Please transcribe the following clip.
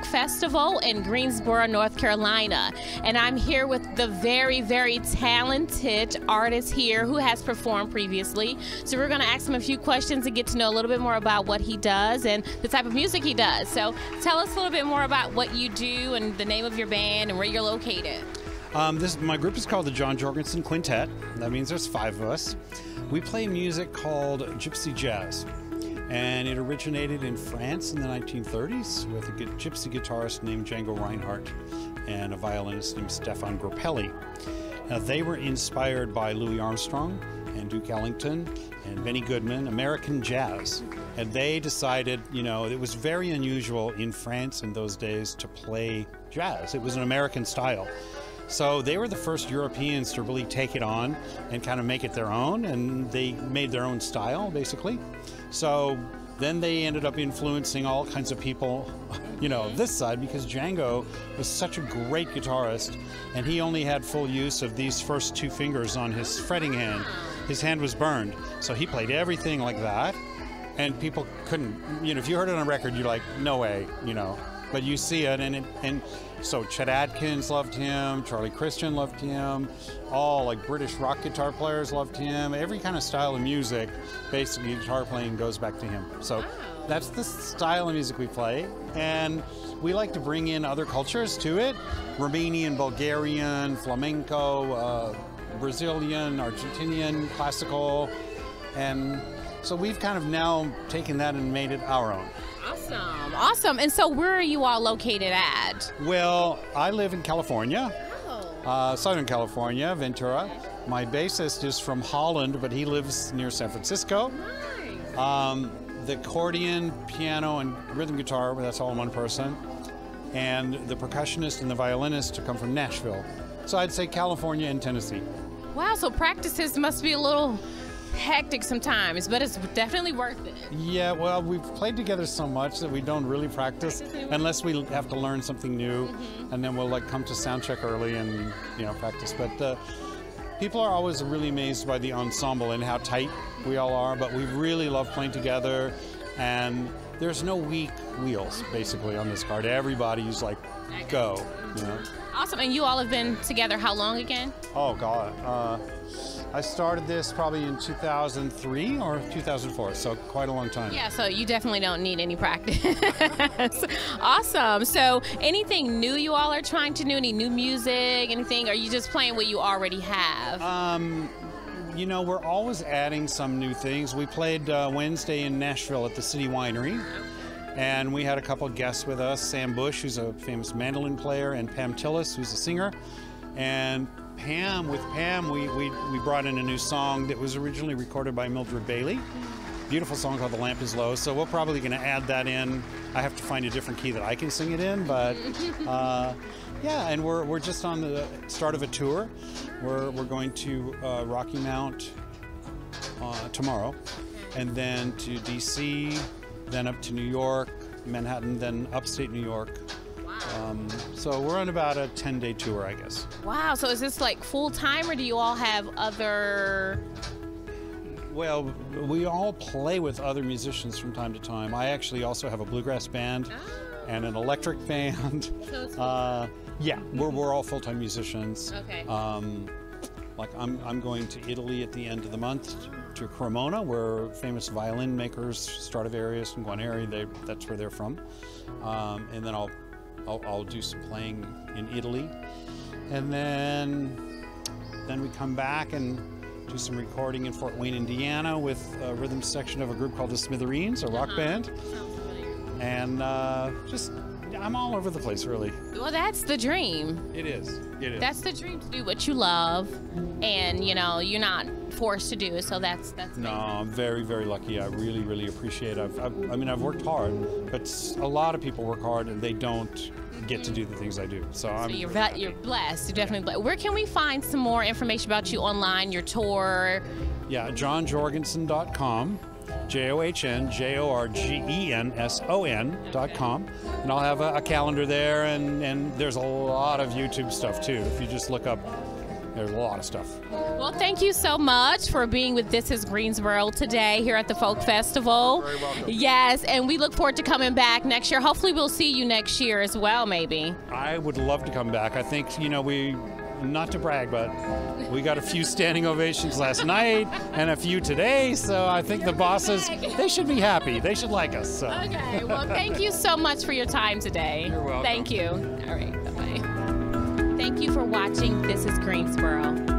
Folk Festival in Greensboro, North Carolina. And I'm here with the very, very talented artist here who has performed previously. So we're going to ask him a few questions and get to know a little bit more about what he does and the type of music he does. So tell us a little bit more about what you do and the name of your band and where you're located. My group is called the John Jorgenson Quintet. That means there's 5 of us. We play music called gypsy jazz. And it originated in France in the 1930s with a gypsy guitarist named Django Reinhardt and a violinist named Stefan Grappelli. Now, they were inspired by Louis Armstrong and Duke Ellington and Benny Goodman, American jazz. And they decided, you know, it was very unusual in France in those days to play jazz. It was an American style. So they were the first Europeans to really take it on and kind of make it their own, and they made their own style, basically. So then they ended up influencing all kinds of people, you know, this side, because Django was such a great guitarist, and he only had full use of these first 2 fingers on his fretting hand. His hand was burned, so he played everything like that, and people couldn't, you know, if you heard it on a record, you're like, no way, you know. But you see it, and so Chet Atkins loved him, Charlie Christian loved him, all like British rock guitar players loved him. Every kind of style of music, basically guitar playing goes back to him. So that's the style of music we play, and we like to bring in other cultures to it: Romanian, Bulgarian, flamenco, Brazilian, Argentinian, classical, and so we've kind of now taken that and made it our own. Awesome, awesome. And so where are you all located at? Well, I live in California, Southern California, Ventura. My bassist is from Holland, but he lives near San Francisco. Nice. The accordion, piano, and rhythm guitar, that's all one person. And the percussionist and the violinist come from Nashville. So I'd say California and Tennessee. Wow, so practices must be a little hectic sometimes, but it's definitely worth it. Yeah, well, we've played together so much that we don't really practice unless we have to learn something new, and then we'll like come to sound check early and, you know, practice. But people are always really amazed by the ensemble and how tight we all are, but we really love playing together, and there's no weak wheels basically on this card. Everybody's like, go, you know. Awesome. And you all have been together how long again? Oh God. I started this probably in 2003 or 2004, so quite a long time. Yeah, so you definitely don't need any practice. Awesome. So anything new you all are trying to do? Any new music, anything? Or are you just playing what you already have? You know, we're always adding some new things. We played Wednesday in Nashville at the City Winery, and we had a couple of guests with us, Sam Bush, who's a famous mandolin player, and Pam Tillis, who's a singer. And with Pam, we brought in a new song that was originally recorded by Mildred Bailey. Beautiful song called The Lamp is Low. So we're probably going to add that in. I have to find a different key that I can sing it in, but yeah, and we're just on the start of a tour. We're going to Rocky Mount tomorrow, and then to DC, then up to New York, Manhattan, then upstate New York. So we're on about a 10-day tour, I guess. Wow, so is this like full-time, or do you all have other... Well, we all play with other musicians from time to time. I actually also have a bluegrass band and an electric band. So yeah, we're all full-time musicians. Okay. Like I'm going to Italy at the end of the month to Cremona, where famous violin makers, Stradivarius and Guarneri, that's where they're from. And then I'll do some playing in Italy, and then we come back and do some recording in Fort Wayne, Indiana, with a rhythm section of a group called the Smithereens, a rock band. And I'm all over the place, really. Well, that's the dream. It is. It is. That's the dream, to do what you love, and you know you're not forced to do it. So that's. No, I'm very, very lucky. I really, really appreciate it. I mean, I've worked hard, but a lot of people work hard and they don't get to do the things I do. So you're blessed. You're definitely blessed. Where can we find some more information about you online, your tour? Yeah, johnjorgenson.com. JohnJorgenson.com, and I'll have a calendar there, and there's a lot of YouTube stuff too. If you just look up There's a lot of stuff. Well, thank you so much for being with This is Greensboro today here at the Folk Festival. You're very welcome. Yes, and we look forward to coming back next year. Hopefully we'll see you next year as well, maybe. I would love to come back. I think, not to brag, but we got a few standing ovations last night and a few today, so I think the bosses, they should be happy. They should like us. So. Okay, well, thank you so much for your time today. You're welcome. Thank you. All right, bye-bye. Thank you for watching This is Greensboro.